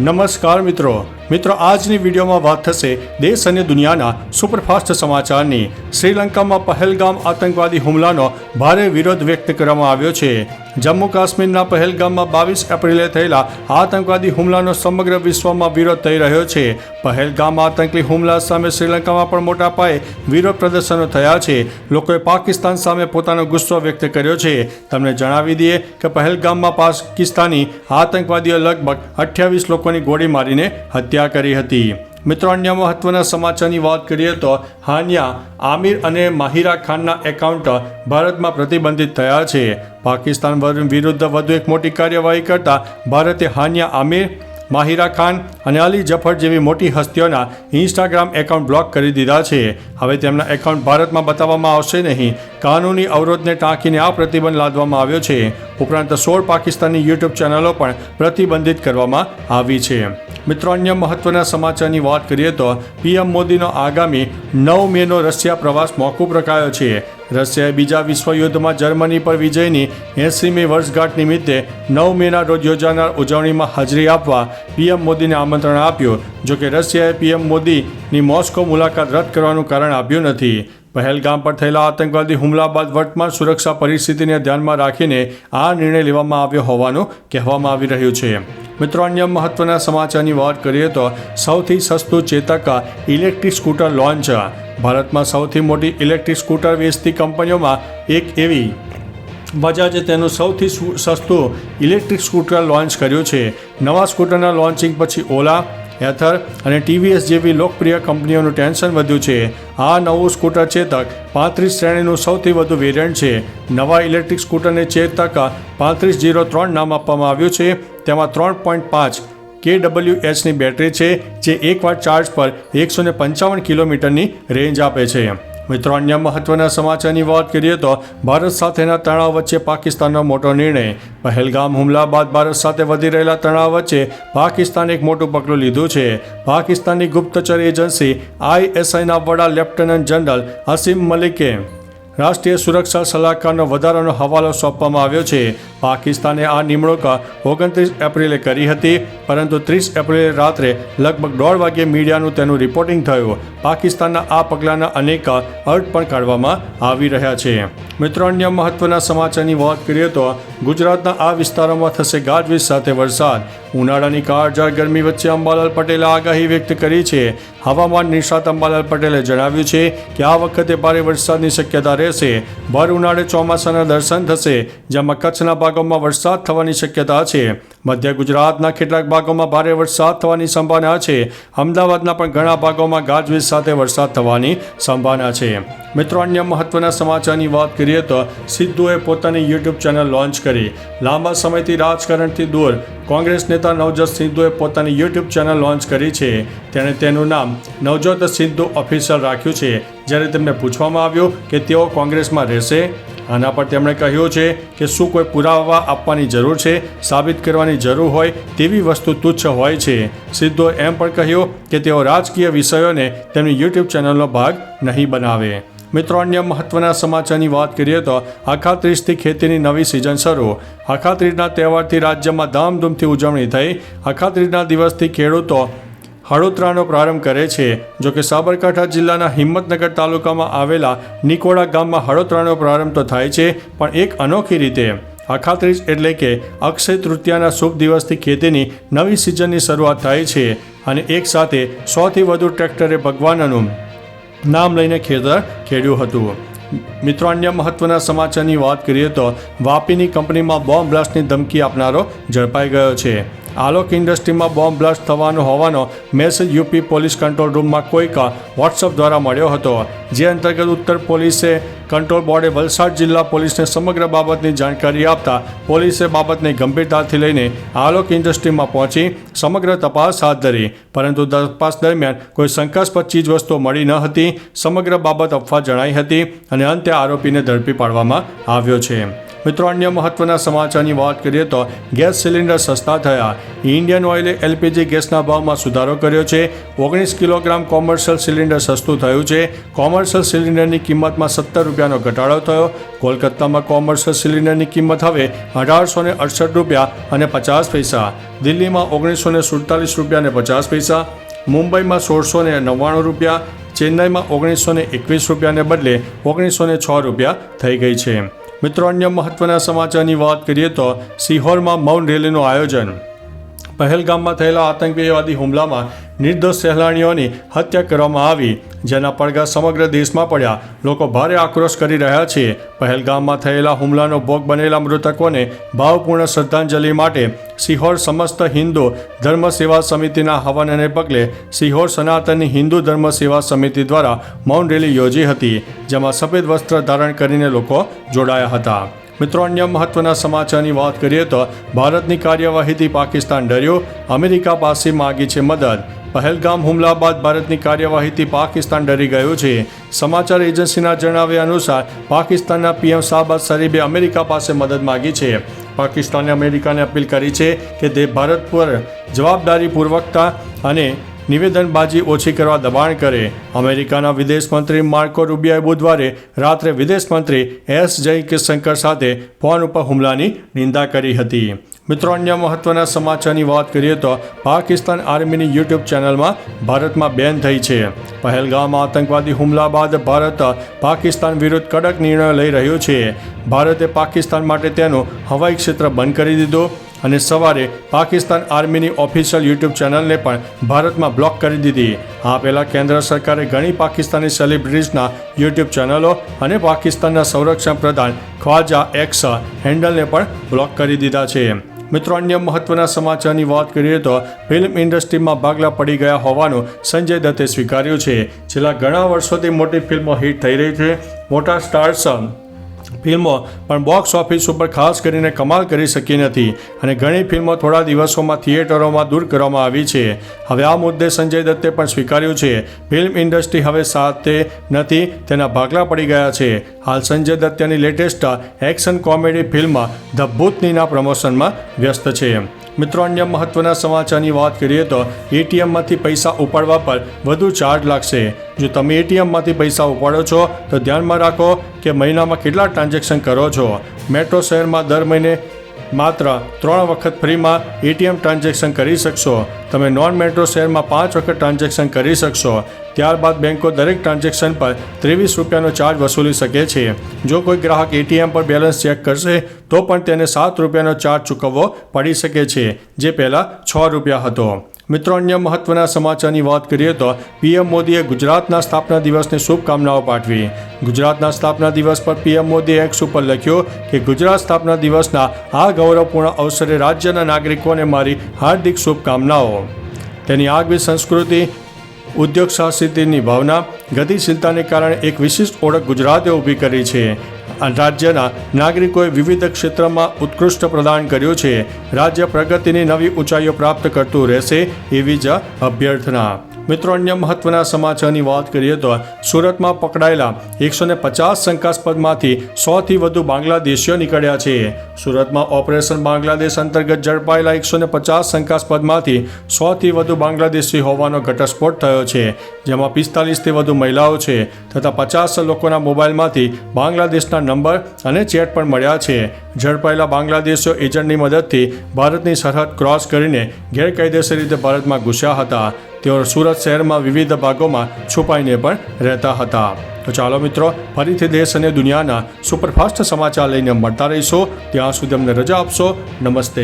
નમસ્કાર મિત્રો આજની વિડીયોમાં વાત થશે દેશ અને દુનિયાના સુપરફાસ્ટ સમાચારની। શ્રીલંકામાં પહેલગામ આતંકવાદી હુમલાનો ભારે વિરોધ વ્યક્ત કરવામાં આવ્યો છે। જમ્મુ કાશ્મીરના પહેલગામમાં 22 એપ્રિલે થયેલા આતંકવાદી હુમલાનો સમગ્ર વિશ્વમાં વિરોધ થઈ રહ્યો છે। પહેલગામ આતંકી હુમલા સામે શ્રીલંકામાં પણ મોટા પાયે વિરોધ પ્રદર્શનો થયા છે। લોકોએ પાકિસ્તાન સામે પોતાનો ગુસ્સો વ્યક્ત કર્યો છે। તમને જણાવી દઈએ કે પહેલગામમાં પાકિસ્તાની આતંકવાદીઓ લગભગ 28 લોકોની ગોળી મારીને હત્યા કરી હતી। મિત્રો, અન્ય મહત્વના સમાચારની વાત કરીએ તો હાનિયા આમિર અને માહિરા ખાનના એકાઉન્ટ ભારતમાં પ્રતિબંધિત થયા છે। પાકિસ્તાન વિરુદ્ધ વધુ એક મોટી કાર્યવાહી કરતા ભારતે હાનિયા આમિર, માહિરા ખાન અને અલી જફર જેવી મોટી હસ્તીઓના ઇન્સ્ટાગ્રામ એકાઉન્ટ બ્લોક કરી દીધા છે। હવે તેમના એકાઉન્ટ ભારતમાં બતાવવામાં આવશે નહીં। કાનૂની અવરોધને ટાંકીને આ પ્રતિબંધ લાદવામાં આવ્યો છે। ઉપરાંત 16 પાકિસ્તાની યુટ્યુબ ચેનલો પણ પ્રતિબંધિત કરવામાં આવી છે। મિત્રો, અન્ય મહત્વના સમાચારની વાત કરીએ તો પીએમ મોદીનો આગામી 9 મેનો રશિયા પ્રવાસ મોકૂફ રખાયો છે। રશિયાએ બીજા વિશ્વયુદ્ધમાં જર્મની પર વિજયની 80મી વર્ષગાંઠ નિમિત્તે 9 મેના રોજ યોજાનાર ઉજવણીમાં હાજરી આપવા પીએમ મોદીને આમંત્રણ આપ્યું। જોકે રશિયાએ પીએમ મોદીની મોસ્કો મુલાકાત રદ કરવાનું કારણ આપ્યું નથી। પહેલગામ પર થયેલા આતંકવાદી હુમલા બાદ વર્તમાન સુરક્ષા પરિસ્થિતિને ધ્યાનમાં રાખીને આ નિર્ણય લેવામાં આવ્યો હોવાનું કહેવામાં આવી રહ્યું છે। મિત્રો, અન્ય મહત્વના સમાચારની વાત કરીએ તો સૌથી સસ્તું ચેતક ઇલેક્ટ્રિક સ્કૂટર લોન્ચ। ભારતમાં સૌથી મોટી ઇલેક્ટ્રિક સ્કૂટર વેચતી કંપનીઓમાં એક એવી બજાજે તેનું સૌથી સસ્તું ઇલેક્ટ્રિક સ્કૂટર લોન્ચ કર્યું છે। નવા સ્કૂટરના લોન્ચિંગ પછી ઓલા, એથર અને ટીવીએસ જેવી લોકપ્રિય કંપનીઓનું ટેન્શન વધ્યું છે। આ નવું સ્કૂટર ચેતક 35 શ્રેણીનું સૌથી વધુ વેરિયન્ટ છે। નવા ઇલેક્ટ્રિક સ્કૂટરને ચેતક 3503 નામ આપવામાં આવ્યું છે। તેમાં 3.5 kWhની બેટરી છે, જે એકવાર ચાર્જ પર 155 કિલોમીટરની રેન્જ આપે છે। મિત્રો, અન્ય મહત્વના સમાચારની વાત કરીએ તો ભારત સાથેના તણાવ વચ્ચે પાકિસ્તાનનો મોટો નિર્ણય। પહેલગામ હુમલા બાદ ભારત સાથે વધી રહેલા તણાવ વચ્ચે પાકિસ્તાને એક મોટું પગલું લીધું છે। પાકિસ્તાનની ગુપ્તચર એજન્સી ISIના વડા લેફ્ટનન્ટ જનરલ અસીમ મલિકે રાષ્ટ્રીય સુરક્ષા સલાહકારનો વધારાનો હવાલો સોંપવામાં આવ્યો છે। પાકિસ્તાને આ નિમણૂક 29 એપ્રિલે કરી હતી, પરંતુ 30 એપ્રિલે રાત્રે લગભગ 1:30 વાગ્યે મીડિયાનું તેનું રિપોર્ટિંગ થયું। પાકિસ્તાનના આ પગલાંના અનેક અર્થ પણ કાઢવામાં આવી રહ્યા છે। મિત્રો, અન્ય મહત્વના સમાચારની વાત કરીએ તો ગુજરાતના આ વિસ્તારોમાં થશે ગાજવીજ સાથે વરસાદ। ઉનાળાની કાળઝાળ ગરમી વચ્ચે અંબાલાલ પટેલે આગાહી વ્યક્ત કરી છે। હવામાન નિષ્ણાત અંબાલાલ પટેલે જણાવ્યું છે કે આ વખતે ભારે વરસાદની શક્યતા રહેશે। ભર ઉનાળે ચોમાસાના દર્શન થશે, જેમાં કચ્છના ભાગોમાં વરસાદ થવાની શક્યતા છે। મધ્ય ગુજરાતના કેટલાક ભાગોમાં ભારે વરસાદ થવાની સંભાવના છે। અમદાવાદના પણ ઘણા ભાગોમાં ગાજવીજ સાથે વરસાદ થવાની સંભાવના છે। મિત્રો, અન્ય મહત્વના સમાચારની વાત કરીએ તો સિદ્ધુએ પોતાની યુટ્યુબ ચેનલ લોન્ચ કરી। લાંબા સમયથી રાજકારણથી દૂર કોંગ્રેસ નેતા નવજોત સિદ્ધુએ પોતાની યુટ્યુબ ચેનલ લોન્ચ કરી છે। તેણે તેનું નામ નવજોત સિદ્ધુ ઓફિશિયલ રાખ્યું છે। જ્યારે તેમને પૂછવામાં આવ્યું કે તેઓ કોંગ્રેસમાં રહેશે, આના પર તેમણે કહ્યું છે કે શું કોઈ પુરાવા આપવાની જરૂર છે? સાબિત કરવાની જરૂર હોય તેવી વસ્તુ તુચ્છ હોય છે। સિદ્ધુએ એમ પણ કહ્યું કે તેઓ રાજકીય વિષયોને તેમની યુટ્યુબ ચેનલનો ભાગ નહીં બનાવે। મિત્રો, અન્ય મહત્વના સમાચારની વાત કરીએ તો અખાત્રીજથી ખેતીની નવી સિઝન શરૂ। અખાત્રીજના તહેવારથી રાજ્યમાં ધામધૂમથી ઉજવણી થઈ। અખાત્રીજના દિવસથી ખેડૂતો હળોતરાનો પ્રારંભ કરે છે। જોકે સાબરકાંઠા જિલ્લાના હિંમતનગર તાલુકામાં આવેલા નિકોડા ગામમાં હળોતરાનો પ્રારંભ તો થાય છે, પણ એક અનોખી રીતે। અખાત્રીજ એટલે કે અક્ષય તૃતીયાના શુભ દિવસથી ખેતીની નવી સિઝનની શરૂઆત થાય છે અને એક સાથે 100થી વધુ ટ્રેક્ટરે ભગવાનનું નામ લઈને ખેતર ખેડ્યું હતું। મિત્રો, અન્ય મહત્વના સમાચારની વાત કરીએ તો વાપીની કંપનીમાં બોમ્બ બ્લાસ્ટની ધમકી આપનારો ઝડપાઈ ગયો છે। આલોક ઇન્ડસ્ટ્રીમાં બોમ્બ બ્લાસ્ટ થવાનો હોવાનો મેસેજ યુપી પોલીસ કંટ્રોલ રૂમમાં કોઈક વોટ્સઅપ દ્વારા મળ્યો હતો, જે અંતર્ગત ઉત્તર પોલીસે કંટ્રોલ બોર્ડે વલસાડ જિલ્લા પોલીસને સમગ્ર બાબતની જાણકારી આપતા પોલીસે બાબતને ગંભીરતાથી લઈને આલોક ઇન્ડસ્ટ્રીમાં પહોંચી સમગ્ર તપાસ હાથ ધરી, પરંતુ તપાસ દરમિયાન કોઈ શંકાસ્પદ ચીજવસ્તુઓ મળી ન હતી। સમગ્ર બાબત અફવા જણાઈ હતી અને અંતે આરોપીને ઝડપી પાડવામાં આવ્યો છે। મિત્રો અન્ય મહત્વના સમાચારની વાત કરીએ તો ગેસ સિલિન્ડર સસ્તા થયા. ઇન્ડિયન ઓઇલે એલપીજી ગેસના ભાવમાં સુધારો કર્યો છે. 19 કિલોગ્રામ કોમર્શિયલ સિલિન્ડર સસ્તું થયું છે. કોમર્શિયલ સિલિન્ડરની કિંમતમાં 17 રૂપિયાનો ઘટાડો થયો. કોલકાતામાં કોમર્શિયલ સિલિન્ડરની કિંમત હવે 1868 રૂપિયા અને 50 પૈસા, દિલ્હીમાં 1947 રૂપિયા અને 50 પૈસા, મુંબઈમાં 1699 રૂપિયા, ચેન્નઈમાં 1921 રૂપિયાને બદલે 1906 રૂપિયા થઈ ગઈ છે. મિત્રો અન્ય મહત્વના સમાચારની વાત કરીએ તો સિહોરમાં મૌન રેલીનું આયોજન. પહેલગામમાં થયેલા આતંકવાદી હુમલામાં નિર્દોષ સહેલાણીઓની હત્યા કરવામાં આવી, જેના પડઘા સમગ્ર દેશમાં પડ્યા. લોકો ભારે આક્રોશ કરી રહ્યા છે. પહેલગામમાં થયેલા હુમલાનો ભોગ બનેલા મૃતકોને ભાવપૂર્ણ શ્રદ્ધાંજલિ માટે સિહોર સમસ્ત હિન્દુ ધર્મ સેવા સમિતિના આહવાનને પગલે સિહોર સનાતની હિન્દુ ધર્મ સેવા સમિતિ દ્વારા મૌન રેલી યોજી હતી, જેમાં સફેદ વસ્ત્ર ધારણ કરીને લોકો જોડાયા હતા. મિત્રો અન્ય મહત્વના સમાચારની વાત કરીએ તો ભારતની કાર્યવાહીથી પાકિસ્તાન ડર્યું, અમેરિકા પાસે માગી છે મદદ. પહેલગામ હુમલા બાદ ભારતની કાર્યવાહીથી પાકિસ્તાન ડરી ગયું છે. સમાચાર એજન્સીના જણાવ્યા અનુસાર પાકિસ્તાનના પીએમ શાહબાઝ શરીફે અમેરિકા પાસે મદદ માગી છે. પાકિસ્તાને અમેરિકાને અપીલ કરી છે કે તે ભારત પર જવાબદારીપૂર્વકતા અને નિવેદનબાજી ઓછી કરવા દબાણ કરે. અમેરિકાના વિદેશ મંત્રી માર્કો રૂબિયોએ બુધવારે રાત્રે વિદેશ મંત્રી એસ જયશંકર સાથે ફોન ઉપર હુમલાની નિંદા કરી હતી. મિત્રો અન્ય મહત્વના સમાચારની વાત કરીએ તો પાકિસ્તાન આર્મીની યુટ્યુબ ચેનલમાં ભારતમાં બેન થઈ છે. પહેલગામમાં આતંકવાદી હુમલા બાદ ભારત પાકિસ્તાન વિરુદ્ધ કડક નિર્ણય લઈ રહ્યું છે. ભારતે પાકિસ્તાન માટે તેનું હવાઈ ક્ષેત્ર બંધ કરી દીધું અને સવારે પાકિસ્તાન આર્મીની ઓફિશિયલ યુટ્યુબ ચેનલને પણ ભારતમાં બ્લોક કરી દીધી. આ પહેલાં કેન્દ્ર સરકારે ઘણી પાકિસ્તાની સેલિબ્રિટીઝના યુટ્યુબ ચેનલો અને પાકિસ્તાનના સંરક્ષણ પ્રધાન ખ્વાજા એક્સ હેન્ડલને પણ બ્લોક કરી દીધા છે. મિત્રો અન્ય મહત્વના સમાચારની વાત કરીએ તો ફિલ્મ ઇન્ડસ્ટ્રીમાં ભાગલા પડી ગયા હોવાનું સંજય દત્તે સ્વીકાર્યું છે. છેલ્લા ઘણા વર્ષોથી મોટી ફિલ્મો હિટ થઈ રહી છે. મોટા સ્ટાર્સ ફિલ્મો પણ બોક્સ ઓફિસ ઉપર ખાસ કરીને કમાલ કરી શકી નથી અને ઘણી ફિલ્મો થોડા દિવસોમાં થિયેટરોમાં દૂર કરવામાં આવી છે. હવે આ મુદ્દે સંજય દત્તે પણ સ્વીકાર્યું છે ફિલ્મ ઇન્ડસ્ટ્રી હવે સાથે નથી, તેના ભાગલા પડી ગયા છે. હાલ સંજય દત્ત તેની latest action comedy film the ભૂતનીના પ્રમોશનમાં વ્યસ્ત છે. મિત્રો અન્ય મહત્વના સમાચારની વાત કરીએ તો એટીએમમાંથી પૈસા ઉપાડવા પર વધુ ચાર્જ લાગશે. જો તમે એટીએમમાંથી પૈસા ઉપાડો છો તો ધ્યાનમાં રાખો કે મહિનામાં કેટલા ટ્રાન્ઝેક્શન કરો છો. મેટ્રો શહેરમાં દર મહિને માત્ર 3 વખત ફ્રીમાં એટીએમ ટ્રાન્ઝેક્શન કરી શકશો. તમે નોન મેટ્રો શહેરમાં 5 વખત ટ્રાન્ઝેક્શન કરી શકશો. ત્યારબાદ બેંકો દરેક ટ્રાન્ઝેક્શન પર 23 રૂપિયાનો ચાર્જ વસૂલી શકે છે. જો કોઈ ગ્રાહક એટીએમ પર બેલેન્સ ચેક કરશે તો પણ તેને 7 રૂપિયાનો ચાર્જ ચૂકવવો પડી શકે છે, જે પહેલાં 6 રૂપિયા હતો. મિત્રો અન્ય મહત્વના સમાચારની વાત કરીએ તો પીએમ મોદીએ ગુજરાતના સ્થાપના દિવસની શુભકામનાઓ પાઠવી. ગુજરાતના સ્થાપના દિવસ પર પીએમ મોદીએ એક્સ ઉપર લખ્યું કે ગુજરાત સ્થાપના દિવસના આ ગૌરવપૂર્ણ અવસરે રાજ્યના નાગરિકોને મારી હાર્દિક શુભકામનાઓ. તેની આગવી સંસ્કૃતિ, ઉદ્યોગ સાહસિકતાની ભાવના, ગતિશીલતાને કારણે એક વિશિષ્ટ ઓળખ ગુજરાતે ઊભી કરી છે. રાજ્યના નાગરિકોએ વિવિધ ક્ષેત્રમાં ઉત્કૃષ્ટ પ્રદાન કર્યું છે. રાજ્ય પ્રગતિની નવી ઊંચાઈઓ પ્રાપ્ત કરતું રહેશે એવી જ અભ્યર્થના. મિત્રો અન્ય મહત્વના સમાચારની વાત કરીએ તો સુરતમાં પકડાયેલા 150 શંકાસ્પદમાંથી 100થી વધુ બાંગ્લાદેશીઓ નીકળ્યા છે. સુરતમાં ઓપરેશન બાંગ્લાદેશ અંતર્ગત ઝડપાયેલા 150 શંકાસ્પદમાંથી 100થી વધુ બાંગ્લાદેશી હોવાનો ઘટસ્ફોટ થયો છે, જેમાં 45થી વધુ મહિલાઓ છે તથા 50 લોકોના મોબાઈલમાંથી બાંગ્લાદેશના નંબર અને ચેટ પણ મળ્યા છે. ઝડપાયેલા બાંગ્લાદેશીઓ એજન્ટની મદદથી ભારતની સરહદ ક્રોસ કરીને ગેરકાયદેસર રીતે ભારતમાં ઘૂસ્યા હતા. તેઓ સુરત શહેરમાં વિવિધ ભાગોમાં છુપાઈને પણ રહેતા હતા. તો ચાલો મિત્રો, ફરીથી દેશ અને દુનિયાના સુપરફાસ્ટ સમાચાર લઈને મળતા રહીશું. ત્યાં સુધી અમને રજા આપશો. નમસ્તે.